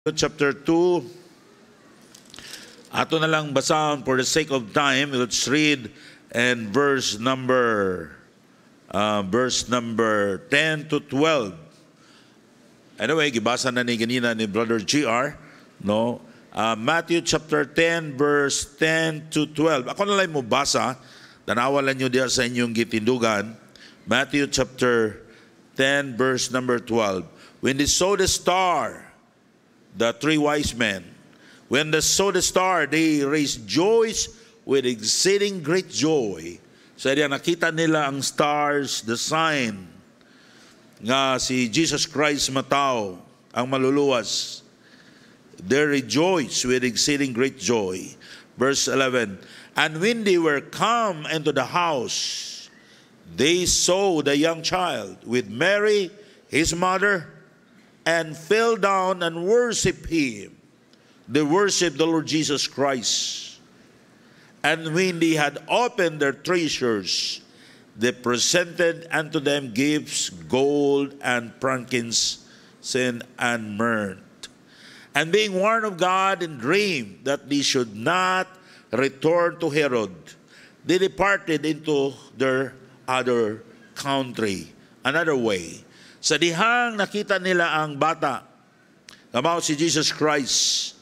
Chapter 2. Ato na lang basahan for the sake of time. Let's read and verse number 10 to 12. Anyway, gibasa na ni ganina ni Brother GR, no? Matthew chapter 10 verse 10 to 12. Ako na lang mo basa. Tanawalan nyo diya sa inyong gitindugan. Matthew chapter 10 verse number 12. When they saw the star, the three wise men, when they saw the star, they raised joys with exceeding great joy. So diyan nakita nila ang stars, the sign nga si Jesus Christ matao, ang maluluwas. They rejoiced with exceeding great joy. Verse 11, and when they were come into the house, they saw the young child with Mary, his mother, and fell down and worshiped him. They worshiped the Lord Jesus Christ. And when they had opened their treasures, they presented unto them gifts, gold and frankincense and myrrh. And being warned of God in dream that they should not return to Herod, they departed into their other country, another way. Sa dihang nakita nila ang bata, kamaw si Jesus Christ,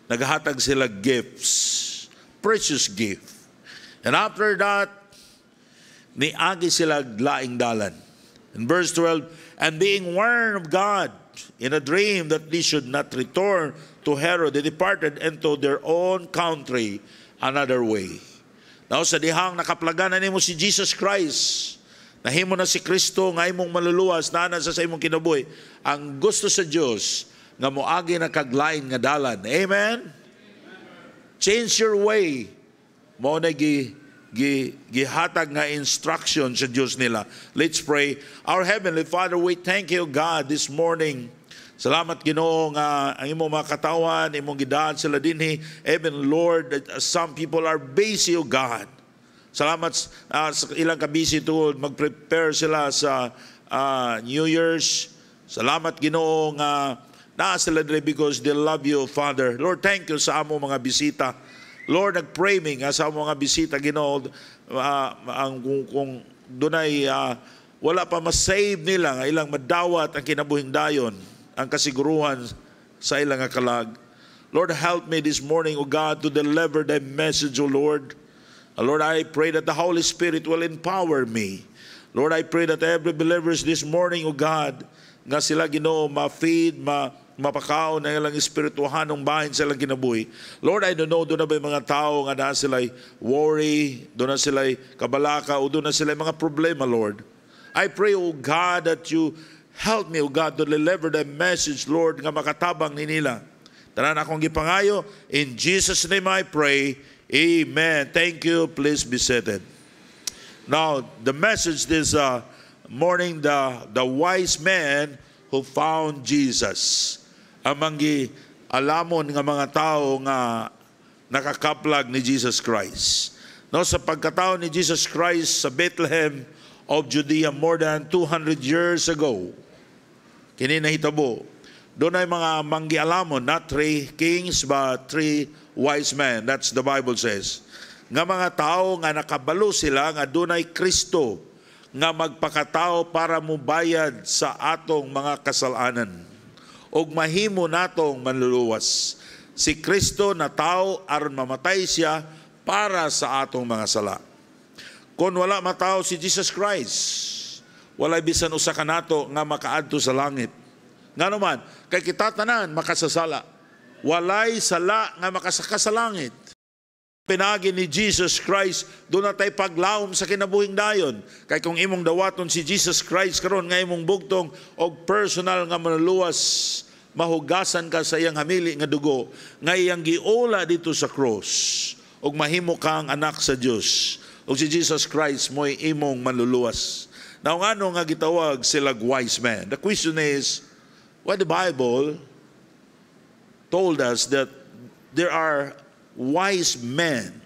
naghatag sila gifts, precious gift. And after that, niagi sila laing dalan. In verse 12, and being warned of God in a dream that they should not return to Herod, they departed into their own country another way. Now sa dihang nakaplaganan nimo si Jesus Christ, nahimo na si Kristo nga imong maluluwas na sa imong kinabuhi, ang gusto sa Dios nga moagi na kaglain nga dalan. Amen? Change your way. Mao na gihatag nga instruction sa Dios nila. Let's pray. Our Heavenly Father, we thank you, God, this morning. Salamat Ginoo nga ang imong mga katawan, imong gidaan sila dinhi. Even Lord, some people are busy, O God. Salamat sa ilang kabisi tuod mag-prepare sila sa New Year's. Salamat Ginoo nga naa sila dili because they love you, Father. Lord, thank you sa amo mga bisita. Lord, nag-pray mi nga sa amo mga bisita Ginoo, kung dunay wala pa ma-save nila nga ilang madawat ang kinabuhing dayon, ang kasiguruhan sa ilang kalag. Lord, help me this morning, O God, to deliver the message, O Lord. Lord, I pray that the Holy Spirit will empower me. Lord, I pray that every believers this morning, O God, nga sila Ginoo ma-feed, mapakaon ang ilang espirituhanong bahin sa ilang kinabuhi. Lord, I don't know, doon na ba yung mga tao nga na sila'y worry, doon na sila'y kabalaka, o doon na sila'y mga problema, Lord. I pray, O God, that you help me, O God, to deliver the message, Lord, nga makatabang ni nila. Tanan akong gipangayo, in Jesus' name I pray, amen. Thank you. Please be seated. Now, the message this morning, the wise man who found Jesus. Amang alamon nga mga tao nga nakakaplag ni Jesus Christ. No, sa pagkatao ni Jesus Christ sa Bethlehem of Judea more than 200 years ago, kini nahitabo. Doon ay mga manggialamon, not 3 kings but 3 wise men. That's the Bible says. Nga mga tao nga nakabalo sila nga dunay Kristo nga magpakatao para mubayad sa atong mga kasalanan ug mahimo natong manluluwas. Si Kristo na tao aron mamatay siya para sa atong mga sala. Kung wala matao si Jesus Christ, wala bisan usa ka nato nga makaadto sa langit. Nga naman, kay kita tanan makasasala. Walay sala nga makasaka sa langit. Pinagi ni Jesus Christ, doon na tayo paglaom sa kinabuhing dayon. Kay kung imong dawaton si Jesus Christ karon nga imong bugtong og personal nga manluluwas, mahugasan ka sa iyang hamili nga dugo, nga iyang giula dito sa cross, og mahimo kang anak sa Dios. Og si Jesus Christ mo'y imong manluluwas. Now ngano nga gitawag sila wise men? The question is, why the Bible told us that there are wise men.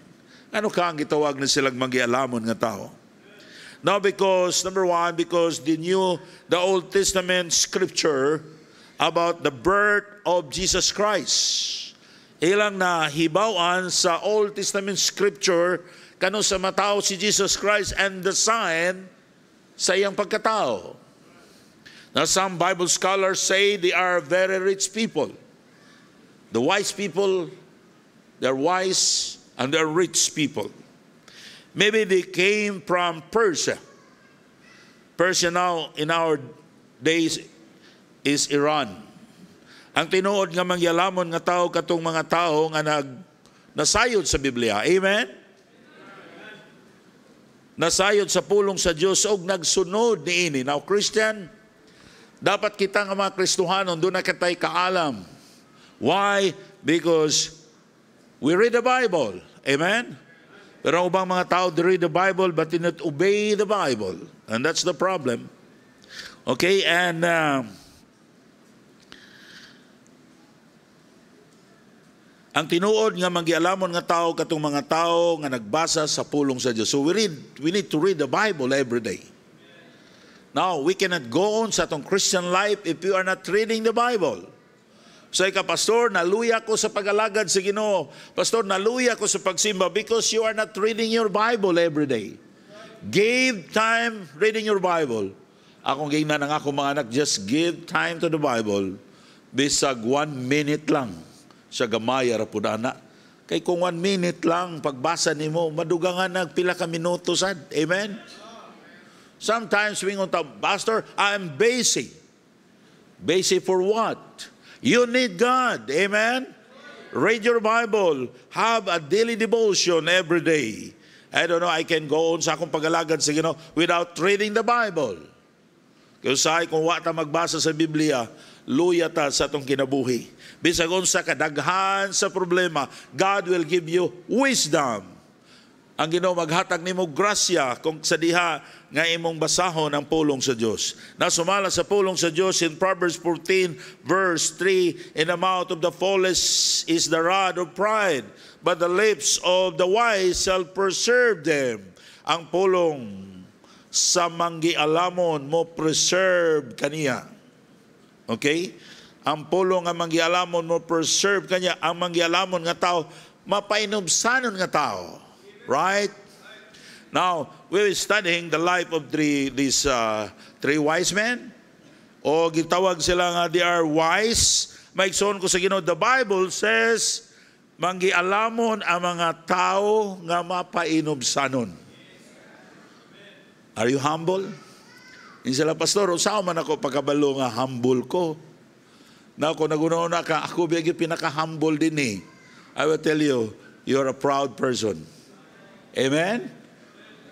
Ano ka ang gitawag na silang magialamon nga tao? Now because, number one, because the Old Testament scripture about the birth of Jesus Christ. Ilang na hibawan sa Old Testament scripture kano sa matao si Jesus Christ and the sign sa iyang pagkatao. Now some Bible scholars say they are very rich people. The wise people, they're wise and they're rich people. Maybe they came from Persia. Persia now in our days is Iran. Ang tinuod nga mangyalamon nga tao katong mga tao nga nasayod sa Biblia. Amen? Nasayod sa pulong sa Diyos o nagsunod niini. Now, Christian, dapat kita nga mga Kristohanon, doon na kita'y kaalam. Why? Because we read the Bible. Amen? Pero ang ubang mga tao, they read the Bible but did not obey the Bible. And that's the problem. Okay? And ang tinuod nga manggialamon nga tao katong mga tao nga nagbasa sa pulong sa Dios. So we need to read the Bible every day. Now, we cannot go on sa atong Christian life if you are not reading the Bible. So ika, Pastor, naluya ko sa pag-alagad sa Ginoo. Pastor, naluya ko sa pagsimba because you are not reading your Bible every day. Give time reading your Bible. Akong gingnan ng ako mga anak, just give time to the Bible. Bisag 1 minute lang sa gamaya ra pud ana. Kay kung 1 minute lang pagbasa nimo, madugangan nagpila ka minuto sad. Amen. Sometimes we ngunta, Pastor, I'm busy. Busy for what? You need God. Amen. Read your Bible. Have a daily devotion every day. I don't know, I can go on sa akong pag-alagad sa Ginoo without reading the Bible. Kaya kung wa ta magbasa sa Biblia, luya ta sa atong kinabuhi. Bisag unsa kadaghan sa problema, God will give you wisdom. Ang Ginoo maghatag nimo grasya kung sa diha nga imong basahon ang pulong sa Dios. Nasumala sa pulong sa Dios in Proverbs 14 verse 3, in the mouth of the foolish is the rod of pride, but the lips of the wise shall preserve them. Ang pulong sa manggialamon mo preserve kaniya. Okay? Ang pulong nga manggialamon mo preserve kaniya. Ang manggialamon nga tao mapainubsanon nga tao. Right? Now, we're studying the life of these three wise men. O gitawag sila nga they are wise. Maigsoon ko sa Ginoo, the Bible says, manggialamon ang mga tao nga mapainubsanon. Are you humble? Hindi sila, Pastor, saan man ako pagkabalo nga humble ko? Na kung nagunauna ka, ako biyagi pinaka-humble din eh. I will tell you, you're a proud person. Amen?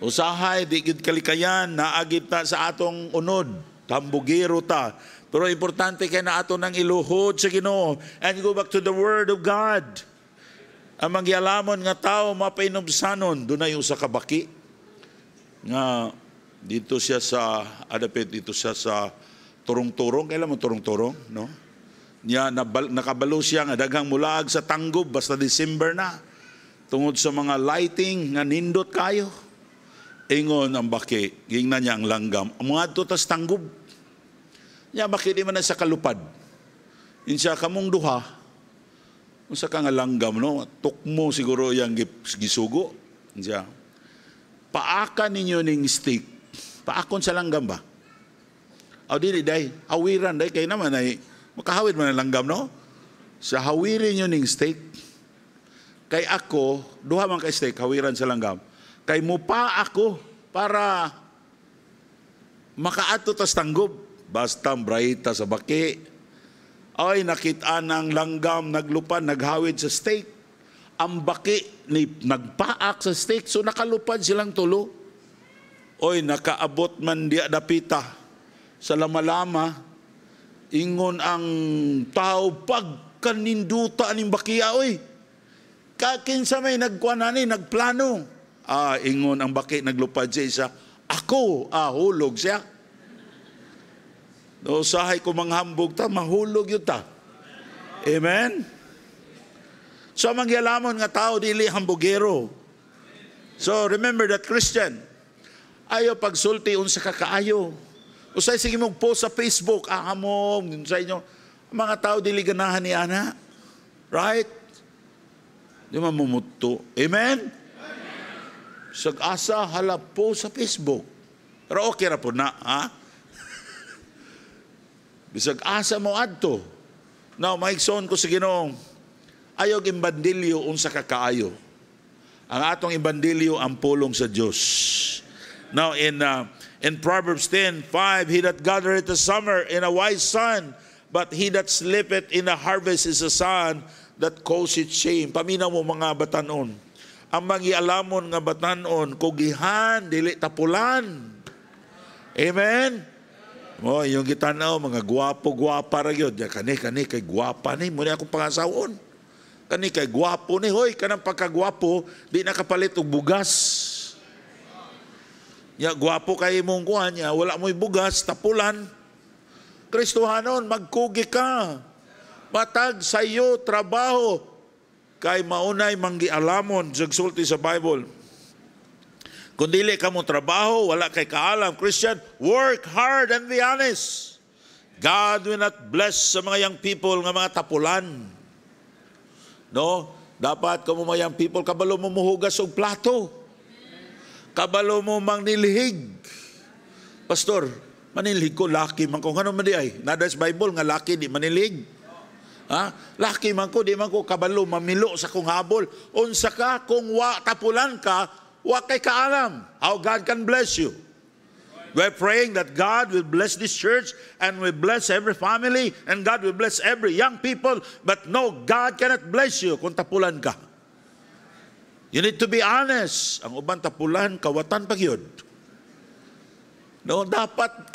Usahay, di gid kalikayan, naagit ta sa atong unod. Tambugiro ta. Pero importante kay na ato nang iluhod sa Ginoo. And go back to the Word of God. Ang mangyalamon nga tao, mapainubsanon. Doon na yung sa kabaki. Nga, dito siya sa, adapit dito siya sa turong-turong. Kailan mo turong-turong? No? Niya, nakabalo siya nga daghang mulaag sa tanggob, basta December na. Tungod sa mga lighting nga nindot kayo. Ingon ang baki, gingnan niya ang langgam. Ang mga tutas tanggob. Niya baki di man na sa kalupad. Insya kamong duha. Kung sa kang langgam, no? Tukmo siguro yung gisugo. Insya. Paaka ninyo ning stick. Paakon sa langgam ba? O dili day, hawiran day. Kaya naman ay, makahawid man ang langgam, no? Sa hawirin nyo ning steak. Kay ako, duha man kay steak, hawiran sa langgam. Kay mupa ako para makaato tas tanggob. Basta brayta sa baki. Ay, nakita ng langgam, naglupan, naghawid sa steak. Ang baki, nagpaak sa steak, so nakalupad silang tulo. Oy, nakaabot man diya dapita sa lama-lama. Ingon ang tao, pagkaninduta ning bakiya, oy. Kakinsa may nagkuanani, nagplano. Ingon ang baki, naglupad siya isa. Ako, hulog siya. No, usahay ko manghambog ta, mahulog yun ta. Amen? So, mangyalamon nga tao, dili hambogero. So, remember that Christian, ayaw pagsulti unsa ka kaayo. Usay sige mong post sa Facebook, hamom, sa inyo, Mga tao dili ganahan ni ana. Right? Di mamumuto. Amen? Sag-asa halap po sa Facebook. Pero okay ra po na, ha? Bisag asa mo adto. Now, maigsoon ko sa Ginoo, ayaw imbandilyo unsa ka kaayo. Ang atong imbandilyo ang pulong sa Dios. Now, in Proverbs 10:5, he that gathereth the summer in a wise son, but he that sleepeth in the harvest is a son that causeth shame. Paminaw mo mga batanon. Ang magialamon nga batanon, kugihan, dili tapulan. Amen? Oh, yung gitanaw, mga gwapo-gwapa ra yun. Kani kay gwapa ni, muna akong pangasawon. Kani kay gwapo ni, hoy, kanang pagkagwapo, di nakapalit og bugas. Ya, gwapo kay mong kuhan niya, wala mo'y bugas, tapulan. Kristohanon, magkugi ka. Matag sayo, trabaho. Kay maunay manggialamon, sagsulti sa Bible. Kung dili ka mo trabaho, wala kay kaalam. Christian, work hard and be honest. God will not bless sa mga young people nga mga tapulan. No? Dapat kamo mga young people, kabalo mo muhugas og plato. Kabalo mo mangnilhig. Pastor, manilhig ko, laki man ko. Ano man di ay? Nada sa Bible nga laki di manilhig. Ha? Laki man ko, di man ko kabalo, mamilo sa kong habol. Unsa ka, kung wa tapulan ka, wa kay kaalam how God can bless you. We're praying that God will bless this church and will bless every family and God will bless every young people. But no, God cannot bless you kung tapulan ka. You need to be honest. Ang uban tapulan, kawatan pag yun. No, dapat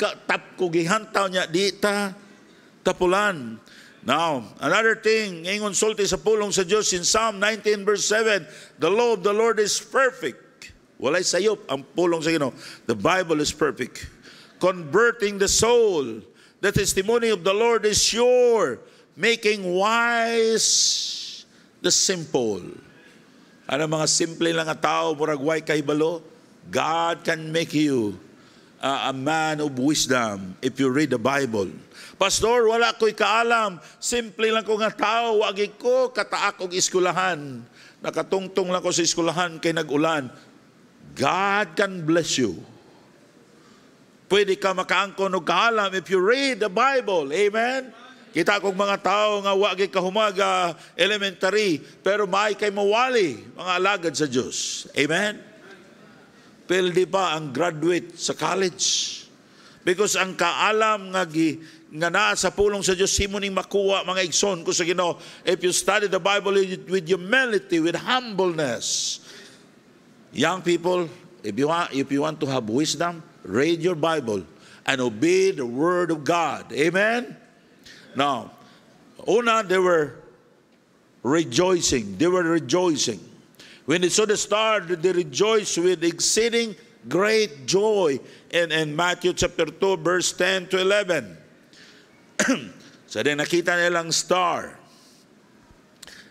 kugihan taw niya, di ta tapulan. Now, another thing, ngayon sulti sa pulong sa Diyos in Psalm 19 verse 7, the law of the Lord is perfect. Walay sayop ang pulong sa Ginoo. The Bible is perfect. Converting the soul. The testimony of the Lord is sure, making wise the simple. Ano mga simple lang nga tao, murag way kay balo, God can make you a man of wisdom if you read the Bible. Pastor, wala ko'y kaalam. Simple lang ko nga tao, wagi ko kataak og iskulahan. Nakatungtong lang ko sa iskulahan kay nag-ulan. God can bless you. Pwede ka makaangkon og kaalam if you read the Bible. Amen? Kita kong mga tao nga wagi kahumaga elementary, pero may kay mawali, mga alagad sa Diyos. Amen? Pildi pa ang graduate sa college. Because ang kaalam nga naa sa pulong sa Diyos, simoning makuha mga igsoon ko sa Ginoo. If you study the Bible with humility, with humbleness. Young people, if you want to have wisdom, read your Bible and obey the Word of God. Amen? Now, una, they were rejoicing. They were rejoicing. When they saw the star, they rejoiced with exceeding great joy. In Matthew chapter 2, verse 10 to 11. So, din nakita nilang star.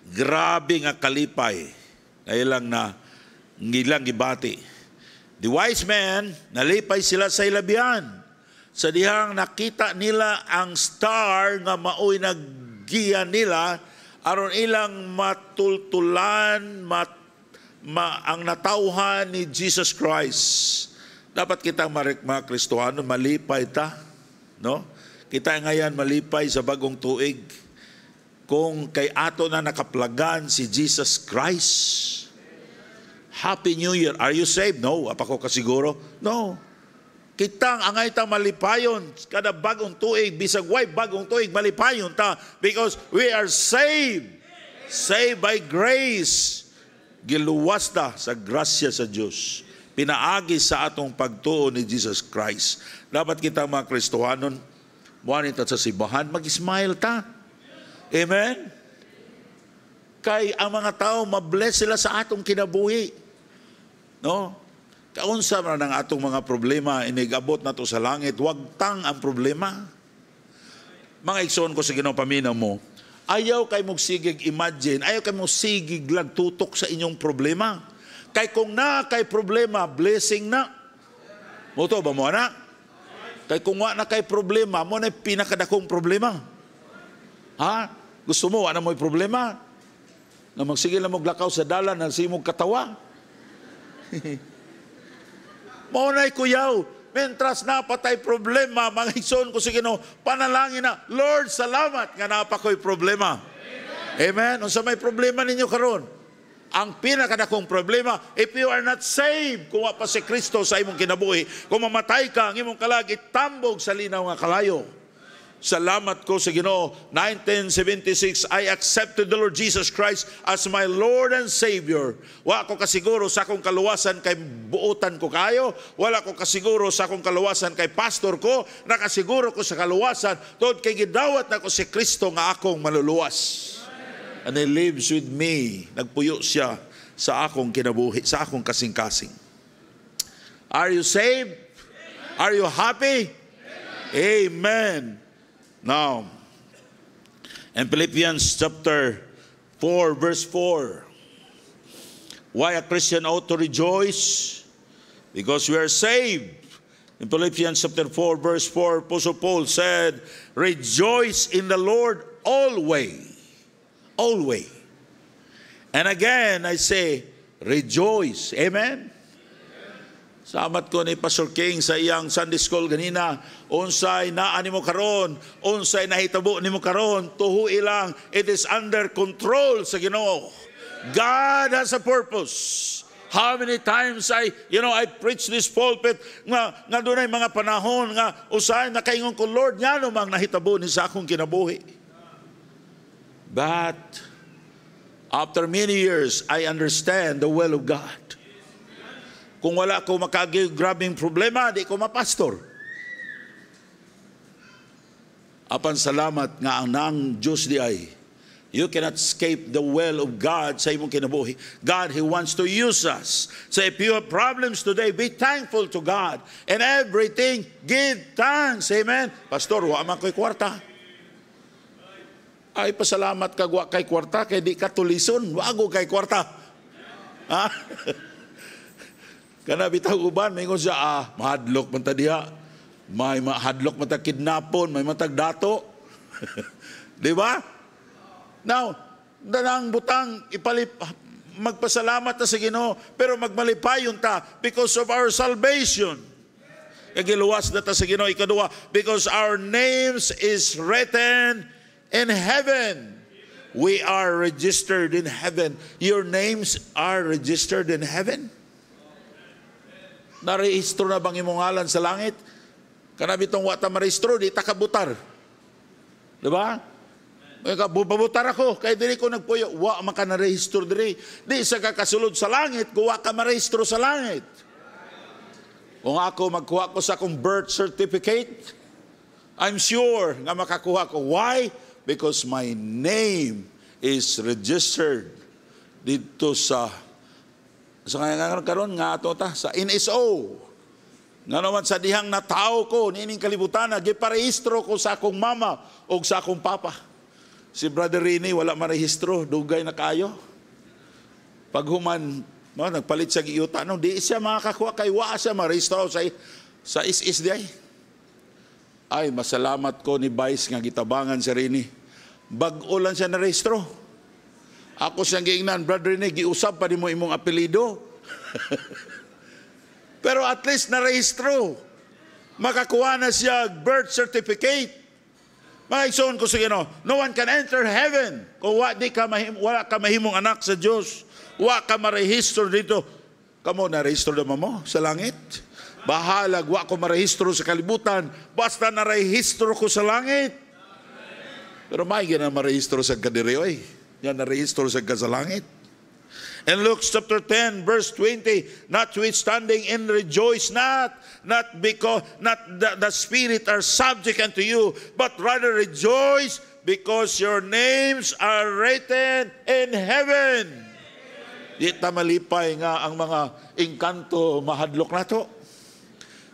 Grabe nga kalipay. Ngayon na ngilang gibati. The wise men, nalipay sila sa ilabihan. Sa dihang nakita nila ang star nga maoy naggiya nila, aron ilang matultulan, ang natauhan ni Jesus Christ. Dapat kita mga Kristohano, malipay ta. No? Kita ngayon malipay sa bagong tuig. Kung kay ato na nakaplagan si Jesus Christ. Happy New Year. Are you saved? No. Apa ko kasiguro? No. Kitang angay ta malipayon kada bagong tuig, bisag way bagong tuig malipayon ta because we are saved. Saved by grace. Giluwas ta sa grasya sa Diyos. Pinaagi sa atong pagtuo ni Jesus Christ. Dapat kita mga Kristohanon, muanin ta sa simbahan, mag-smile ta. Amen? Kay ang mga tao, mabless sila sa atong kinabuhi. No? Kaunsa man ang atong mga problema, inigabot na to sa langit, wag tang ang problema. Mga igsoon ko sa Ginoo, paminaw mo, ayaw kay mong sigig imagine, ayaw kay mong sigig lang tutok sa inyong problema. Kay kung na kay problema, blessing na. Moto ba mo na? Kay kung wa na kay problema, mo na pinakadakong problema. Ha? Gusto mo, ano mo'y problema? Na magsigil na maglakaw sa dalan, na simog katawa? Maunay kuyaw, mentras napatay problema, mga igsoon ko sa Ginoo, panalangin na, Lord, salamat nga napakoy problema. Amen? Unsa may problema ninyo karon? Ang pinakadakong problema, if you are not saved, kung wa pa si Kristo sa imong kinabuhi, kung mamatay ka, ang imong kalag, itambog sa linaw nga kalayo. Salamat ko sa Ginoo. 1976, I accepted the Lord Jesus Christ as my Lord and Savior. Wa ko kasiguro sa akong kaluwasan kay buutan ko kayo. Wala ko kasiguro sa akong kaluwasan kay pastor ko. Nakasiguro ko sa kaluwasan tungod kay gidawat na ko si Kristo nga akong maluluwas. And He lives with me. Nagpuyo siya sa akong kinabuhi, sa akong kasing-kasing. Are you saved? Are you happy? Amen. Now, in Philippians chapter 4, verse 4, why a Christian ought to rejoice? Because we are saved. In Philippians chapter 4, verse 4, Apostle Paul said, rejoice in the Lord always. Always. And again, I say, rejoice. Amen? Salamat ko ni Pastor King sa iyang Sunday School ganina. Unsay naani mo karon, unsay nahitabo nimo karon, tuho ilang, it is under control sa Ginoo. God has a purpose. How many times I preach this pulpit nga dunay mga panahon nga usay nakaingon ko, Lord, ngano mang nahitabo ni sa akong kinabuhi. But after many years, I understand the will of God. Kung wala ko grabing problema, di ko mapastor. Apan salamat nga ang naang Diyos di ay, you cannot escape the will of God sa imong kinabuhi. God, He wants to use us. So if you have problems today, be thankful to God. And everything, give thanks. Amen? Pastor, wa man ko'y kwarta. Ay, pasalamat ka wa kay kwarta, kay di ka tulison. Wago kay kwarta. Ha? Kana bitaw uban, may ngon siya, mahadlok man ta diha. May mahadlok man ta kidnapon, may matag dato. Di ba? Now, danang butang magpasalamat ta sa Ginoo, pero magmalipayon ta because of our salvation. Kagiluwas na ta sa Ginoo. Ikadua, because our names is written in heaven. We are registered in heaven. Your names are registered in heaven. Narehistro na bang imong ngalan sa langit? Kanabi itong wata marehistro, di takabutar. Diba? Pabutar ako, kaya dili ko nagpuyo, wa maka narehistro diri. Di sa kakasulod sa langit, kuwa ka marehistro sa langit. Kung ako magkuha ko sa akong birth certificate, I'm sure nga makakuha ko. Why? Because my name is registered dito sa ngayon karon nga ato ta sa NSO. Nga naman sa dihang na tao ko nining kalibutan, giparehistro ko sa akong mama o sa akong papa. Si Brother Rini wala marehistro, dugay na kayo. Pag human nagpalit sa giyuta, di siya makakakuha kay wa siya marehistro sa is di ay. Ay, masalamat ko ni Vice nga gitabangan si Rini. Bag-o lang siya narehistro. Ako siyang giingnan, Brother Rini, giusap pa ni mo imong apelido. Pero at least narehistro. Makakuha na siya birth certificate. Mga igsoon ko sa Ginoo, no one can enter heaven kung wala ka mahimong anak sa Diyos. Wa ka marehistro dito. Kamo narehistro naman mo sa langit. Bahalag, wa ko marehistro sa kalibutan. Basta narehistro ko sa langit. Pero may gina marehistro sa kadiri, oy. Yan narehistro sa langit. In Luke chapter 10 verse 20, notwithstanding and rejoice not because the spirit are subject unto you, but rather rejoice because your names are written in heaven. Di ta malipay nga ang mga engkanto mahadlok nato.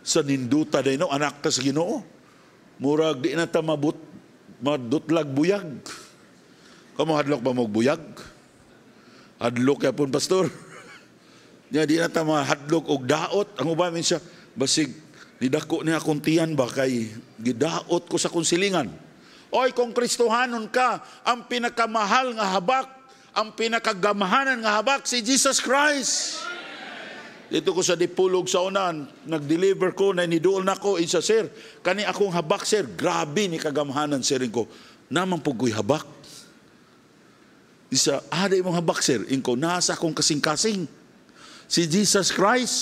Sa ninduta din, no? Anak ta sa Ginoo. Murag di na ta madutlag buyag. Kamu hadlok ba mo buyag? Hadlok ya pun pastor. Di na ta mahadlok og daot. Ang ubamin siya, basig nidako niya akong tiyan ba kay gidaot ko sa konsilingan. Oy, kung Kristohanon ka, ang pinakamahal nga habak, ang pinakagamahanan nga habak, si Jesus Christ. Dito ko sa Dipulog sa unan, nag-deliver ko, na niduol na ko, isa sir, kani akong habak sir, grabe ni kagamahanan sir ko, naman po ko'y habak. Isa, ada mong habak sir, inko, nasa akong kasing-kasing, si Jesus Christ.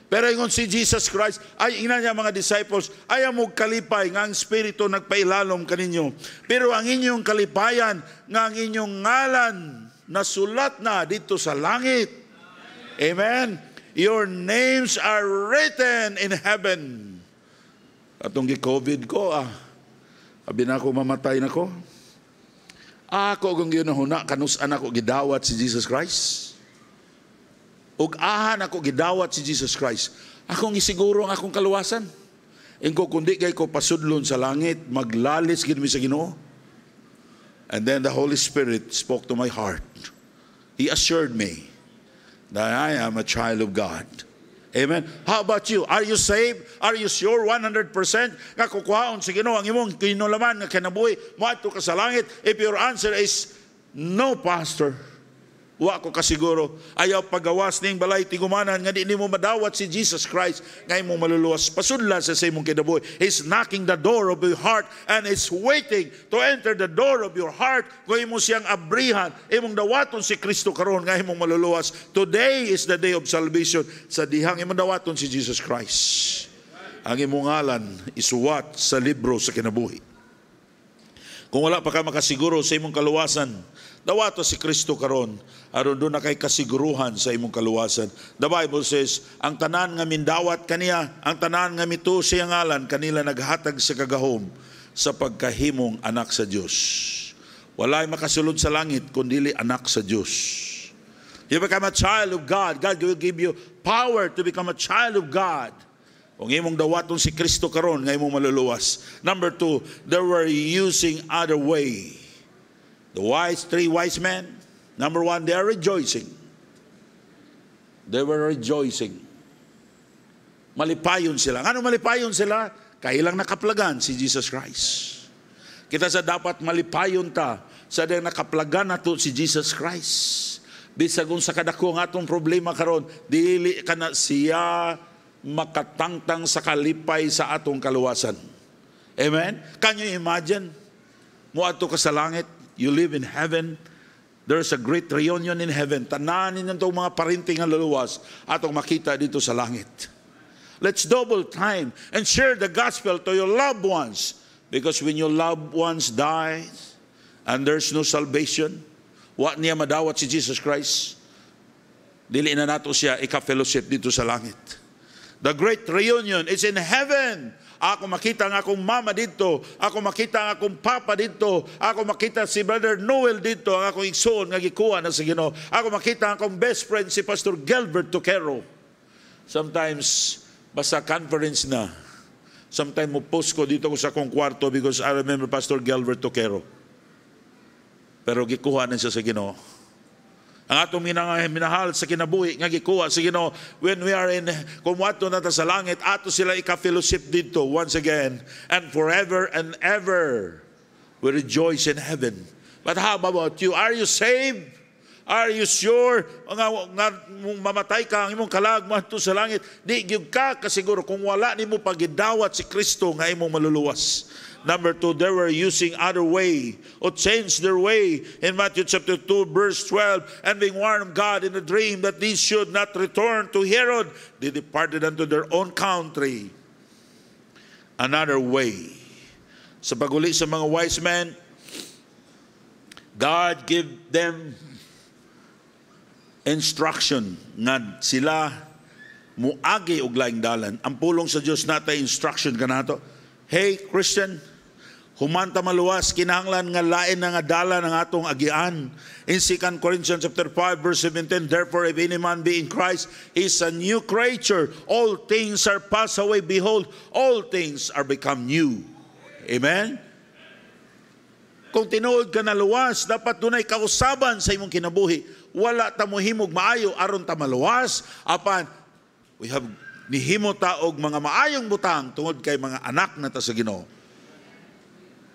Pero ingon si Jesus Christ, ay ina niya mga disciples, ayaw mo kalipay nga ang Espiritu nagpailalom kaninyo. Pero ang inyong kalipayan, nga ang inyong ngalan, nasulat na dito sa langit. Amen. Your names are written in heaven. Atong gi-COVID ko, sabi na ako, mamatay na ko. Ako kung yun na kanusan ako gidawat si Jesus Christ. Ug ahan ako gidawat si Jesus Christ. Akong isiguro ang akong kaluwasan. Ingko kundi kay ko pasudlon sa langit, maglalis gid mi sa Ginoo. And then the Holy Spirit spoke to my heart. He assured me that I am a child of God. Amen. How about you? Are you saved? Are you sure 100% nga kukuhaon sa Ginoo ang imong kinulaman nga kinabuhi moadto ka sa langit? If your answer is no, pastor, wa ko kasiguro, ayaw pagawas ning balay tigumanan nga di nimo madawat si Jesus Christ nga imong maluluwas. Pasudla sa imong kinabuhi. He's knocking the door of your heart and is waiting to enter the door of your heart kung imo siyang abrihan, imong dawaton si Kristo karon nga imong maluluwas. Today is the day of salvation. Sa dihang imong dawaton si Jesus Christ, ang imong ngalan isuwat sa libro sa kinabuhi. Kung wala pa ka makasiguro sa imong kaluwasan, dawato si Kristo karon, aron doon na kay kasiguruhan sa imong kaluwasan. The Bible says, ang tanan nga mindawat kaniya, ang tanan nga mituo siya ngalan, kanila naghatag sa kagahom sa pagkahimong anak sa Dios. Walay makasulod sa langit kundi anak sa Dios. You become a child of God. God will give you power to become a child of God. Kung imong dawaton si Kristo karon nga imong maluluwas. Number 2, they were using other way. The three wise men, number 1, they are rejoicing. They were rejoicing. Malipayon sila. Ano malipayon sila? Kailang nakaplagan si Jesus Christ. Kita sa dapat malipayon ta sa dang nakaplagan nato si Jesus Christ. Bisag kung sa kadako nga atong problema karon, dili kana siya makatangtang sa kalipay sa atong kaluwasan. Amen? Can you imagine? Muadto ka sa langit, you live in heaven. There's a great reunion in heaven. Tananin ng mga parinting ang luluwas atong makita dito sa langit. Let's double time and share the gospel to your loved ones. Because when your loved ones die and there's no salvation, what niya madawat si Jesus Christ? Dili na nato siya ika-fellowship dito sa langit. The great reunion is in heaven. Ako makita ang akong mama dito. Ako makita ang akong papa dito. Ako makita si Brother Noel dito. Ang akong igsoon nga gikuha na sa Ginoo. Ako makita ang akong best friend si Pastor Gilbert Toquero. Sometimes, basta conference na. Sometimes mo post ko dito ko sa akong kwarto because I remember Pastor Gilbert Toquero. Pero gikuha na siya sa Ginoo. Ang atong minahal sa kinabuhi nga gikuha sa Ginoo, when we are in kumwato na ta sa langit, ato sila ika-fellowship dito once again and forever and ever. We rejoice in heaven. But how about you? Are you saved? Are you sure nga mamatay ka ang imong kalag moadto sa langit? Di gyud ka kasiguro kung wala nimo pagidawat si Kristo nga imong maluluwas. Number 2, they were using other way or changed their way. In Matthew chapter 2, verse 12, and being warned of God in a dream that these should not return to Herod, they departed unto their own country. Another way. Sa paguli sa mga wise men, God gave them instruction nga sila muagi og laing dalan. Ang pulong sa Dios natay instruction kanato. Hey Christian, humanta maluwas kinahanglan nga lain na nga dala ng atong agian. In 2 Corinthians chapter 5 verse 17, therefore if any man be in Christ, he is a new creature. All things are passed away. Behold, all things are become new. Amen? Kung tinuod ka na luwas, dapat dunay kausaban sa imong kinabuhi. Wala ta mohimog maayo aron ta maluwas. Apan, we have nihimo ta og mga maayong butang tungod kay mga anak na ta sa Ginoo.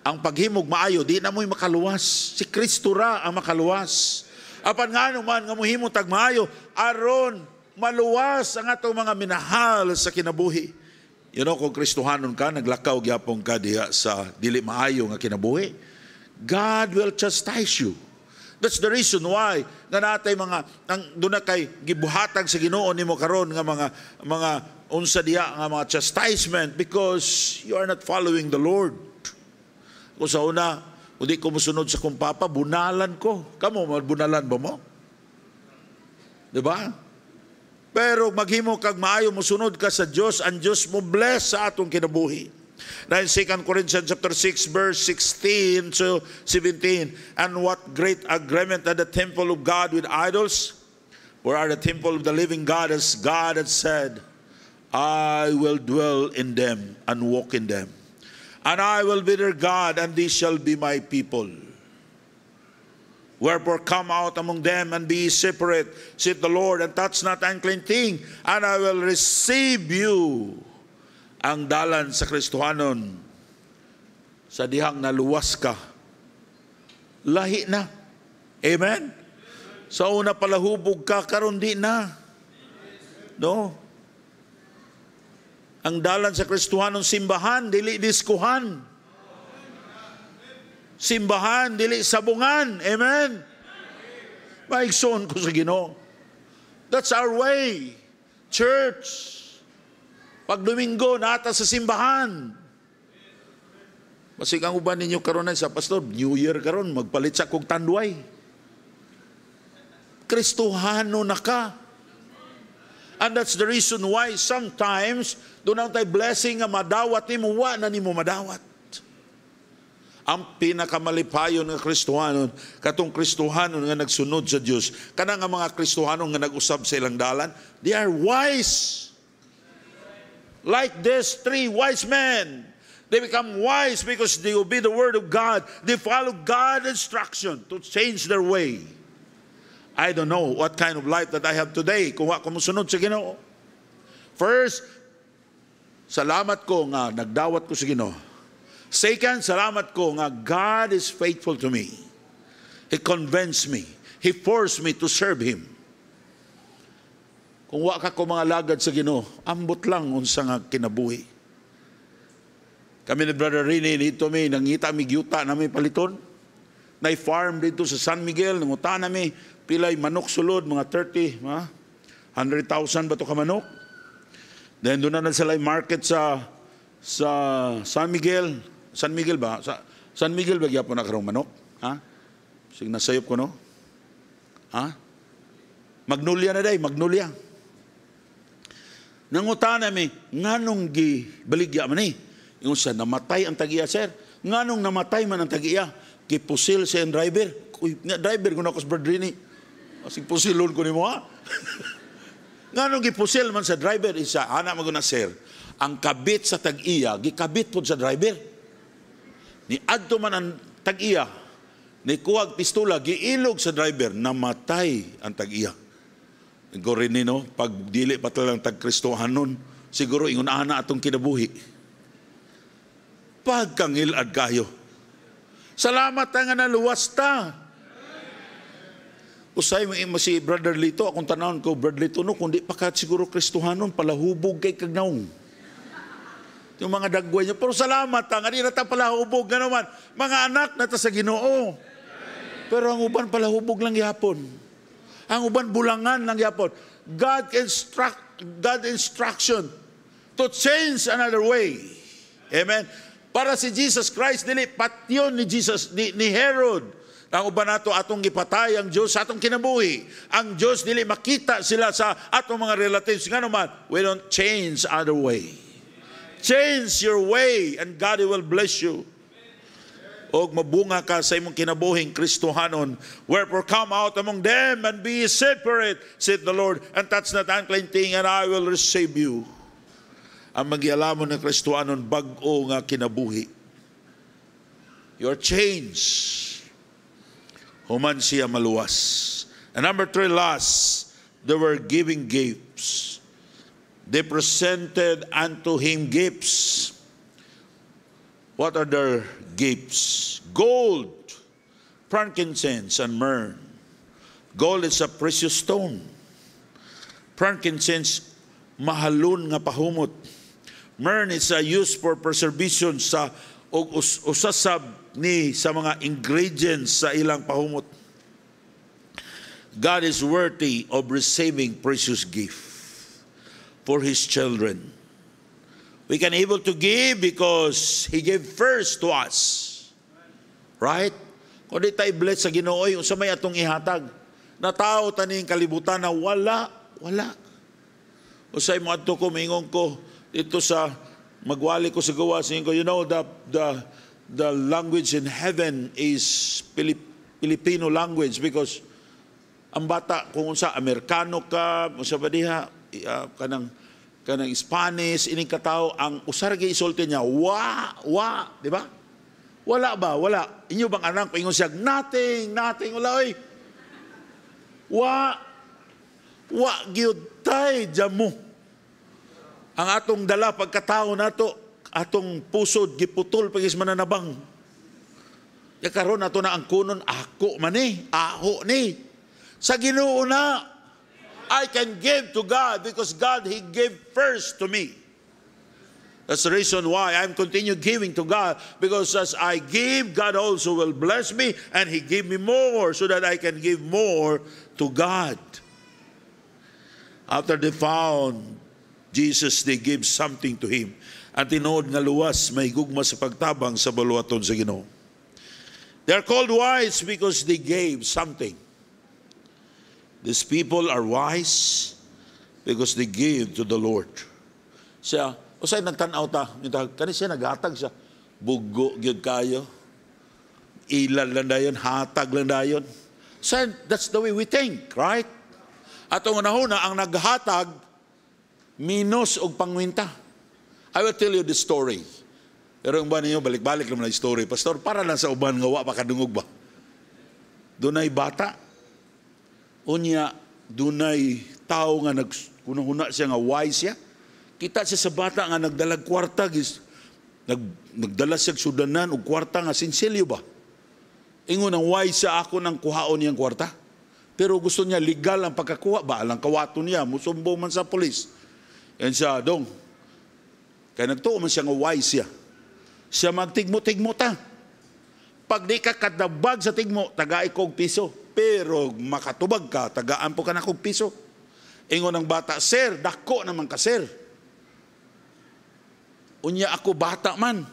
ang paghimog maayo, di na mo'y makaluwas. Si Kristo ra ang makaluwas. Apan nga naman, nga muhimo tag maayo, aron maluwas ang atong mga minahal sa kinabuhi. You know, kung Kristohanon ka, naglakaw gyapon ka diha sa dili maayo nga kinabuhi, God will chastise you. That's the reason why nga natay mga doon na kay gibuhatag sa Ginoo nimo karon nga mga unsa diha nga mga chastisement because you are not following the Lord. Kung sa una, kung di ko musunod sa kong papa, bunalan ko. Kamo, bunalan ba mo? Diba? Pero maghimo kag maayo musunod ka sa Dios, ang Dios mo bless sa atong kinabuhi. Dahil 2 Corinthians chapter 6 verse 16 to 17, and what great agreement at the temple of God with idols, where are the temple of the living God, as God had said, I will dwell in them and walk in them, and I will be their God, and they shall be my people. Wherefore come out among them and be separate, saith the Lord, and touch not unclean thing, and I will receive you. Ang dalan sa Kristohanon, sa dihang naluwas ka, lahi na. Amen? Sa una palahubog ka, karon di na. No? Ang dalan sa Kristohanon, simbahan, dili diskuhan. Simbahan, dili sabungan. Amen? Maigsoon ko sa Ginoo. That's our way. Church. Pag Domingo, nata sa simbahan. Masig ang uban ninyo karon sa pastor, New Year karon, magpalit sa kong tanduay. Kristohano na ka. And that's the reason why sometimes, doon ang tayo blessing nga madawat nimo, wa na nimo madawat. Ang pinakamalipayon nga Kristohanon, katong Kristohanon nga nagsunod sa Dios, kana nga mga Kristohanon nga nag-usab sa ilang dalan, they are wise. Like these 3 wise men. They become wise because they obey the word of God. They follow God's instruction to change their way. I don't know what kind of life that I have today kung wa ko musunod sa Ginoo. First, salamat ko nga nagdawat ko sa Ginoo. Second, salamat ko nga God is faithful to me. He convinced me. He forced me to serve Him. Kung wa ka ko mga lagad sa Ginoo, ambot lang unsa nga kinabuhi. Kami ni Brother Rene dito may nangita mi gyuta na may paliton. Nay farm dito sa San Miguel, nanguta na mi pilay manok sulod mga 30, 100,000 ba to ka manok. Then doon na sila market sa San Miguel. San Miguel ba? San Miguel ba gyapon na karong manok? Ha? Sige nasayop ko no. Ha? Magnolia na day, Magnolia. Nangutana mi, nganong baligya man ni? Yung sa namatay ang tagiya, sir. Nganong namatay man ang tagiya? Kipusil siya ang driver. Uy, driver ko na ako sa Bradrini. Kasi pusilon ko ni mo ha. Nganong gipusil man sa driver, isa, anak maguna sir, ang kabit sa tagiya, gikabit po sa driver. Ni adto man ang tagiya, ni kuwag pistola, giilog sa driver, namatay ang tagiya. Ikaw rin no, pag dili pa talang tag-Kristohanon, siguro ingon ana atong kinabuhi. Pagkangilad kayo. Salamat nga naluwas ta. Usay mo si Brother Lito, akong tanawon ko, Brother Lito, no, kundi pa ka siguro Kristohanon, palahubog kay kagnaong. Yung mga dagway niya, pero salamat nga, di na ta palahubog nga naman. Mga anak na ta sa Ginoo. Pero ang uban palahubog lang yapon. Ang uban bulangan lang yapon. God instruction to change another way. Amen. Para si Jesus Christ, dili patyon ni Jesus ni Herod. Ang uban nato atong gipatay ang Dios sa atong kinabuhi. Ang Dios dili makita sila sa atong mga relatives nga naman. We don't change other way. Change your way and God will bless you. Og mabunga ka sa imong kinabuhing Kristohanon. Wherefore come out among them and be separate, said the Lord, and touch not unclean thing, and I will receive you. Ang magialamon ng Kristohanon, bag-o nga kinabuhi. Your change. Human siya maluwas. And number 3, last, they were giving gifts. They presented unto him gifts. What are their gifts? Gold, frankincense, and myrrh. Gold is a precious stone. Frankincense, mahalon nga pahumot. Myrrh is used for preservation sa usasab ni sa mga ingredients sa ilang pahumot. God is worthy of receiving precious gift for His children. We can able to give because He gave first to us. Right? Kung di tayo bless sa Ginoo, sa may atong ihatag, na tao taning kalibutan na wala. Usay mo ato ko, mingon ko, dito sa, magwali ko sa gawas, ko, the language in heaven is Filipino language because ang bata, kung sa Amerikano ka, sa badiha, kanang Spanish, ining katao, ang usargi isulti niya, di ba? Wala ba? Wala. Inyo bang anak, paingon siya, nothing, wala, oy. Gyud tay, jamu. Ang atong dala, pagkatao nato, atong pusod, giputol, pagis mananabang. Karon nato na ang kunon, ako man aho ni. Sa Ginoo na, I can give to God because God, He gave first to me. That's the reason why I'm continue giving to God, because as I give, God also will bless me and He gave me more so that I can give more to God. After they found Jesus, they gave something to Him. At tinood nga luwas, may gugma sa pagtabang sa baluaton sa Ginoo. They are called wise because they gave something. These people are wise because they gave to the Lord. Siya, usay nagtanaw ta, kani siya naghatag siya, bugo gyud kayo, ilan lang dayon, hatag lang dayon. So that's the way we think, right? At ang unahuna, ang naghatag, minus og pangwinta. I will tell you the story. Pero yung ba ninyo, balik-balik naman na story. Pastor, para lang sa uban nga wa, pakadungog ba? Dunay bata, unya, dunay tao nga kunahuna siya nga wise siya. Kita siya sa bata nga nagdalag kwarta, nagdala siya sudanan o kwarta nga sinsilyo ba? Ingon ang wise siya ako nang kuhaon niyang kwarta. Pero gusto niya legal ang pagkakuha ba? Alang kawato niya, musumbo man sa polis. Yan siya, dong. Kaya nagtuo man siya nga wise siya. Siya magtigmo-tigmo ta. Pag di ka kadabag sa tigmo, tagai kog piso. Pero makatubag ka, tagaan po ka na kog piso. Ingon ng bata, sir, dako naman ka, sir. Unya ako bata man.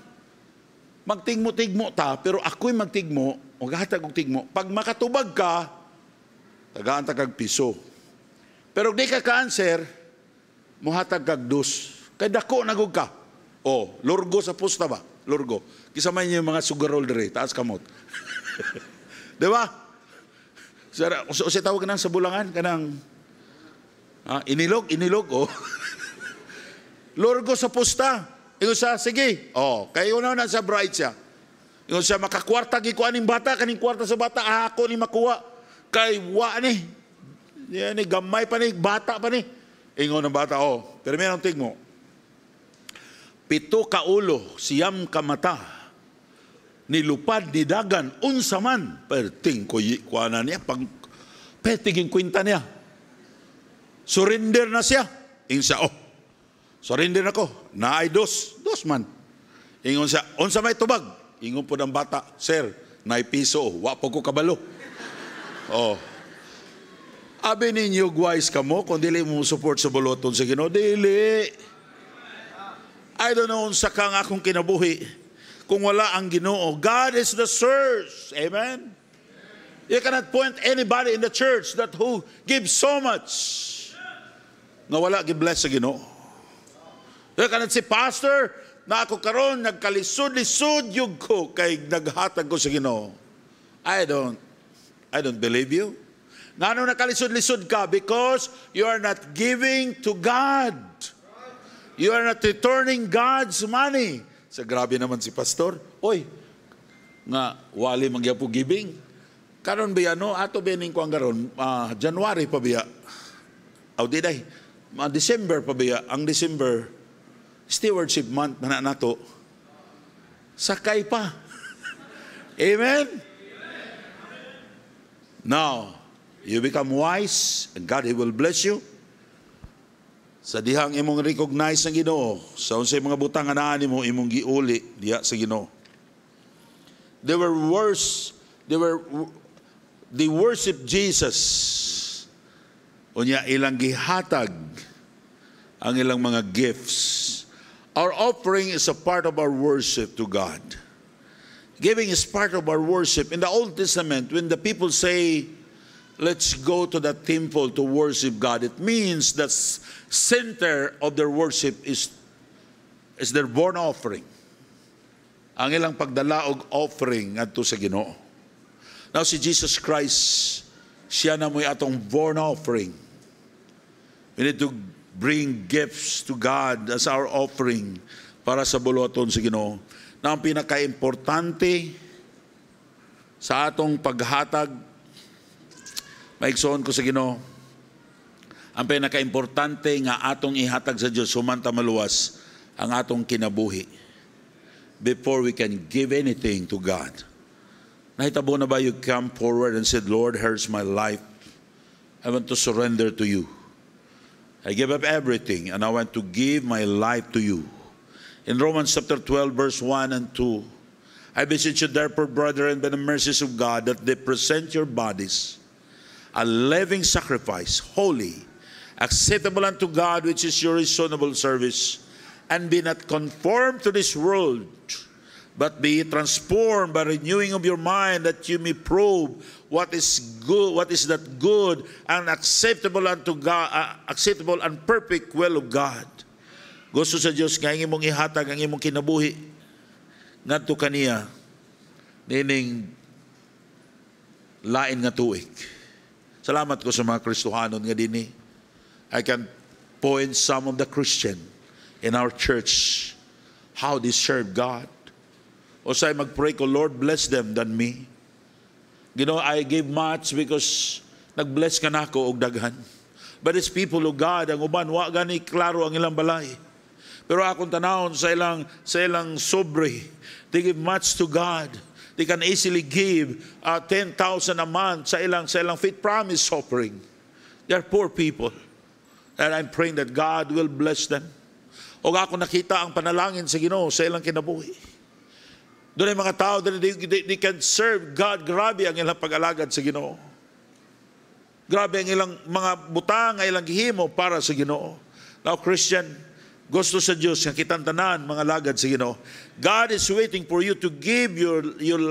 Magtigmo-tigmo ta, pero ako'y magtigmo, o gahatag og tigmo. Pag makatubag ka, tagaan ta kag piso. Pero di ka ka-answer, muhatag kag dus. Kay dako nagug ka. O, lurgo sa pusta ba? Lurgo. Kisamay niyo yung mga sugarol dire, taas kamot. Di ba? O siya tawag nang sa bulangan, kanang inilog, oh. Lurgo sa pusta. Ingon siya, sige. Oh, kayo na sa bright siya. Ingon siya, makakwarta gikuan ning bata, kaning kwarta sa bata, ako ni makuha. Kay wa ni. Yan ni, gamay pa ni, bata pa ni. Ingon ng bata, oh, pero meron tigmo. 7 ka ulo, siyam ka mata, nilupad ni dagan, unsa man, perting kuana niya, petiging kwinta niya. Surrender na siya. Ingon siya, oh, surrender na ko, naay dos man. Ingon siya, unsa may tubag? Ingon po ng bata, sir, naay piso, wa po ko kabalo. Oh, abi ninyo wise ka mo, kung dili mo support sa baloton sa Ginoo, dili. I don't know sa kang akong kinabuhi kung wala ang Ginoo. God is the source. Amen? You cannot point anybody in the church that who gives so much na wala gibless sa Ginoo. You cannot say, Pastor, na ako karon nagkalisod-lisod yung ko kay naghatag ko sa Ginoo. I don't believe you. Ngano nakalisod-lisod ka? Because you are not giving to God. You are not returning God's money. Sa grabe naman si Pastor. Oy, nga wali magyapo giving. Karon ba ano? Ato ba ning kuang karon? January pa biya. Aw di day. December pa biya. Ang December, stewardship month na nato. sakay pa. Amen? Now, you become wise, and God, He will bless you. Sa dihang imong recognize ng Ginoo, sa unsay mga butang anaan mo, imong giuli diha sa Ginoo. They worship Jesus. Unya ilang gihatag ang ilang mga gifts. Our offering is a part of our worship to God. Giving is part of our worship. In the Old Testament, when the people say, let's go to the temple to worship God, it means the center of their worship is their burnt offering. Ang ilang pagdala og offering adto sa Ginoo. Now si Jesus Christ, siya na mo'y atong burnt offering. We need to bring gifts to God as our offering para sa buluhaton sa Ginoo. Na ang pinaka-importante sa atong paghatag, maigsoon ko sa Ginoo, ang pinaka-importante nga atong ihatag sa Dios sumanta maluwas ang atong kinabuhi before we can give anything to God. Nahitabo na ba you come forward and said, Lord, here's my life. I want to surrender to you. I give up everything and I want to give my life to you. In Romans chapter 12, verse 1 and 2, I beseech you therefore, brethren, by the mercies of God, that they present your bodies a living sacrifice, holy, acceptable unto God, which is your reasonable service, and be not conformed to this world, but be transformed by renewing of your mind, that you may prove what is good, what is that good and acceptable unto God, acceptable and perfect will of God. Gusto sa Dios nga imong ihatag ang imong kinabuhi ngadto kaniya nining lain nga tuig. Salamat ko sa mga Kristohanon nga dinhi. I can point some of the Christian in our church how they serve God. O say magpray ko, Lord, bless them than me. You know, I gave much because nag-bless ka na ako og daghan. But it's people of God, ang uban, wa gani klaro ang ilang balay. Pero akong tanawon sa ilang sobre, they give much to God. They can easily give 10,000 a month sa ilang faith promise offering. They are poor people. And I'm praying that God will bless them. O ako nakita ang panalangin sa Ginoo sa ilang kinabuhi. Doon ay mga tao, they can serve God. Grabe ang ilang pag-alagad sa Ginoo. Grabe ang ilang mga butang, ang ilang gihimo para sa Ginoo. Now, Christian, gusto sa Diyos, nga kitang tanan, mga lagad sa Ginoo. God is waiting for you to give your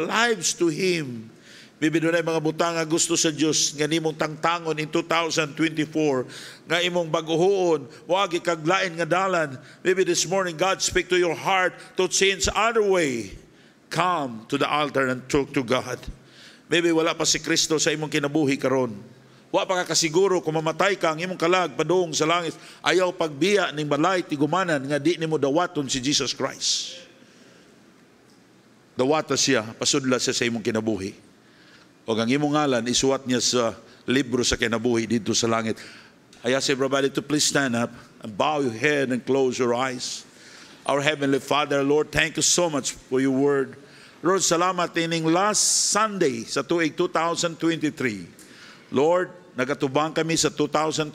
lives to Him. Maybe doon ay mga butang nga gusto sa Diyos, nga nimong tangtangon in 2024, nga imong baguhoon, wag ikaglain nga dalan. Maybe this morning, God speak to your heart to change other way. Come to the altar and talk to God. Maybe wala pa si Kristo sa imong kinabuhi karon. Wa pa ka kasiguro kung mamatay ka ang imong kalag padung sa langit, ayaw pagbiya ning balay tigumanan nga di nimo dawaton si Jesus Christ. Dawata siya, pasudla siya sa imong kinabuhi. O ang imong ngalan isuwat niya sa libro sa kinabuhi dito sa langit. I ask everybody to please stand up and bow your head and close your eyes. Our Heavenly Father, Lord, thank you so much for your word. Lord, salamat ining last Sunday sa tuig 2023. Lord, nagatubang kami sa 2024.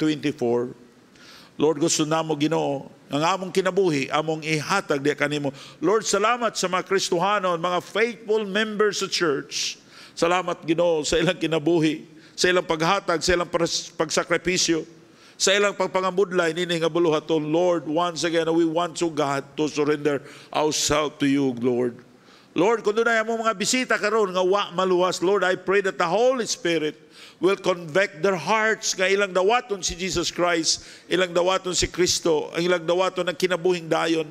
Lord, gusto namo Ginoo, ang among kinabuhi, among ihatag di kanimo. Lord, salamat sa mga Kristohanon, mga faithful members sa church. Salamat Ginoo sa ilang kinabuhi, sa ilang paghatag, sa ilang pagsakripisyo, sa ilang pagpangambudlay nini nga buluhaton. Lord, once again, we want to God to surrender ourselves to you, Lord. Lord, kung doon ay among mga bisita karon nga wa maluwas, Lord, I pray that the Holy Spirit will convict their hearts nga ilang dawaton si Jesus Christ, ilang dawaton si Kristo, ang ilang dawaton ng kinabuhing dayon.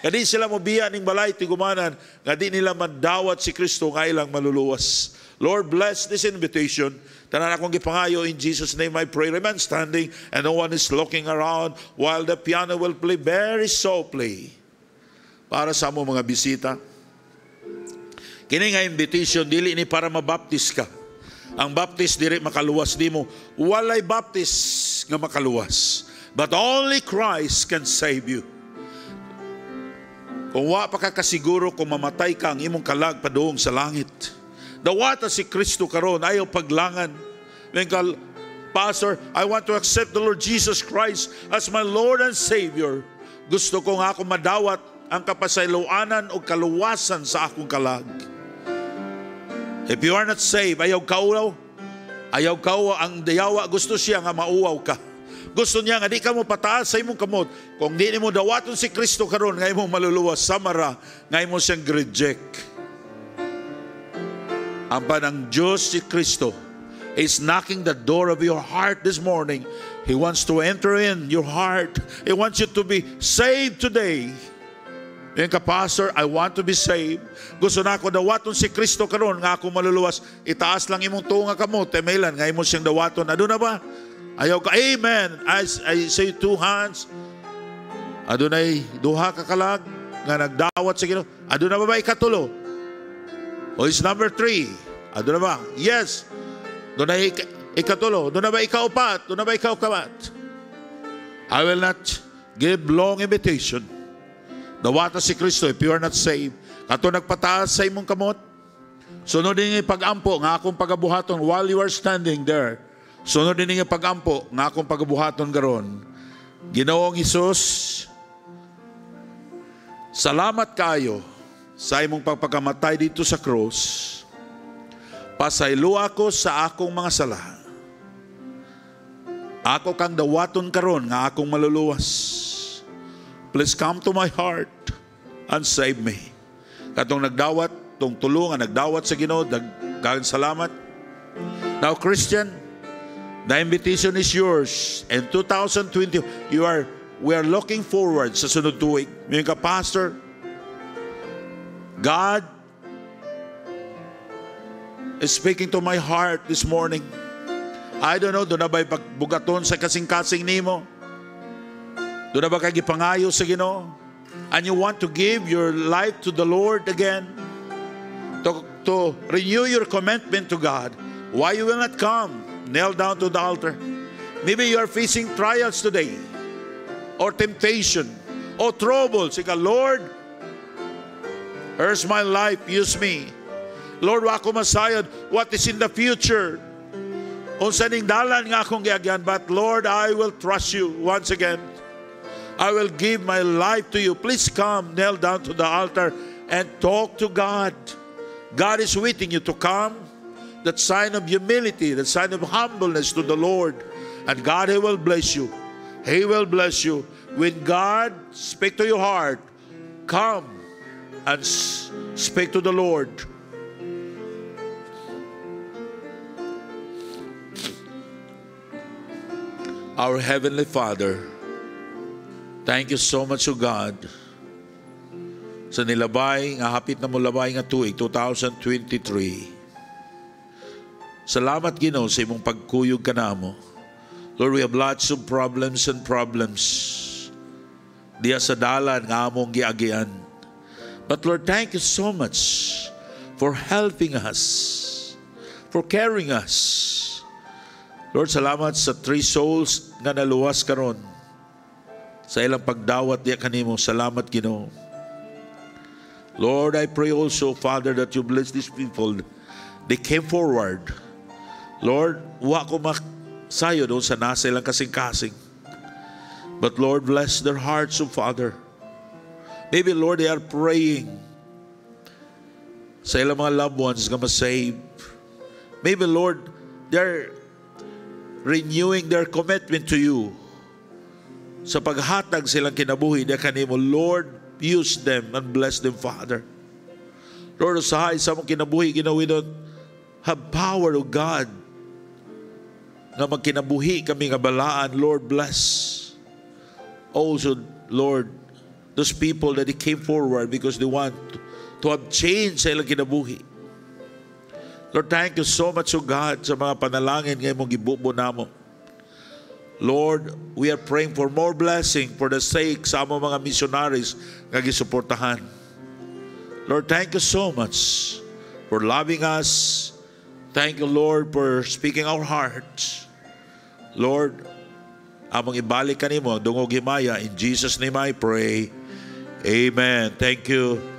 Nga di sila mobiya ning balay tigumanan, nga di nila madawat si Kristo nga ilang maluluwas. Lord, bless this invitation. Tanan akong gipangayo in Jesus' name I pray. Remain standing and no one is looking around while the piano will play very softly para sa among mga bisita. Kini nga invitation, dili ni para mabaptis ka. Ang baptis diri makaluwas nimo. Walay baptis nga makaluwas. But only Christ can save you. Kung wa pa ka kasiguro kung mamatay ka, ang imong kalag padung sa langit. Dawata si Kristo karon, ayaw paglangan. When Pastor, I want to accept the Lord Jesus Christ as my Lord and Savior. Gusto ko nga ako madawat ang kapasayloanan o kaluwasan sa akong kalag. If you are not saved, ayaw kauaw. Ayaw kauaw, ang dayawa, gusto siya nga mauaw ka. Gusto niya nga di ka mo pataas sa imong kamot. Kung di mo dawaton si Kristo karon, ngay mo maluluwas samara, ngay mo siyang reject. Ang panang Diyos si Kristo is knocking the door of your heart this morning. He wants to enter in your heart. He wants you to be saved today. Yung ka, Pastor, I want to be saved. Gusto na ako dawaton si Kristo karon nga ako maluluwas. Itaas lang imong tunga kamot. Temelan, ngay mo siyang dawaton. Ado na ba? Ayaw ka, amen. I say two hands. Adunay duha ka kalag nga nagdawat sa Ginoo. Aduna ba ikatulo? O is number 3? Aduna ba? Yes. Dunay ikatulo. Aduna ba ikaupat? Aduna ba ikaukapat? I will not give long invitation. Dawata si Kristo if you are not saved. Kato nagpataas sa imong kamot. Sunod din yung pag-ampo nga akong pagabuhaton while you are standing there. Sunod din yung pag-ampo nga akong pagabuhaton garon. Ginoong Hesus, salamat kayo sa imong pagpakamatay dito sa krus. Pasaylo ako sa akong mga sala. Ako kang dawaton karon nga akong maluluwas. Please come to my heart and save me. Katong nagdawat, tong tulungan, nagdawat sa Ginoo, daghang salamat. Now, Christian, the invitation is yours. In 2020, we are looking forward sa sunod tuig. Mga ka, Pastor, God is speaking to my heart this morning. I don't know, doon na ba'y pagbugaton sa kasing-kasing nimo? Doon na ba kay gipangayo sa Ginoo? And you want to give your life to the Lord again? To renew your commitment to God. Why you will not come? Kneel down to the altar. Maybe you are facing trials today, or temptation, or trouble. Say, Lord, here's my life, use me. Lord, wa ko masayod what is in the future. Unsa ning dalan nga akong giagyan, but Lord, I will trust you once again. I will give my life to you. Please come, kneel down to the altar and talk to God. God is waiting you to come. That sign of humility, that sign of humbleness to the Lord. And God, He will bless you. He will bless you. When God speak to your heart, come and speak to the Lord. Our Heavenly Father, thank you so much, O God, sa nilabay, nga hapit na mo labay nga tuig, 2023. Salamat, Ginoo, sa imong pagkuyog ka namo. Lord, we have lots of problems. Diya sa dalan nga among giagian. But Lord, thank you so much for helping us, for caring us. Lord, salamat sa 3 souls nga naluwas karon. Sa ilang pagdawat diya kanimo, salamat, Ginoo. Lord, I pray also, Father, that you bless these people. They came forward. Lord, wa ko masayo doon sa nasa ilang kasing-kasing. But Lord, bless their hearts, O Father. Maybe, Lord, they are praying sa ilang mga loved ones nga ma-save. Maybe, Lord, they're renewing their commitment to you. Sa paghatag silang kinabuhi na kanimo, Lord, use them and bless them, Father. Lord, usahay sa mong kinabuhi, ginawi doon, have power, O God, nga magkinabuhi kami nga balaan. Lord, bless. Also, Lord, those people that they came forward because they want to have change sa ilang kinabuhi. Lord, thank you so much, O God, sa mga panalangin ngayon mong gibubo namo. Lord, we are praying for more blessing for the sake sa among mga missionaries nga gisuportahan. Lord, thank you so much for loving us. Thank you, Lord, for speaking our hearts. Lord, among ibalik kanimo ang dungog himaya. In Jesus' name I pray. Amen. Thank you.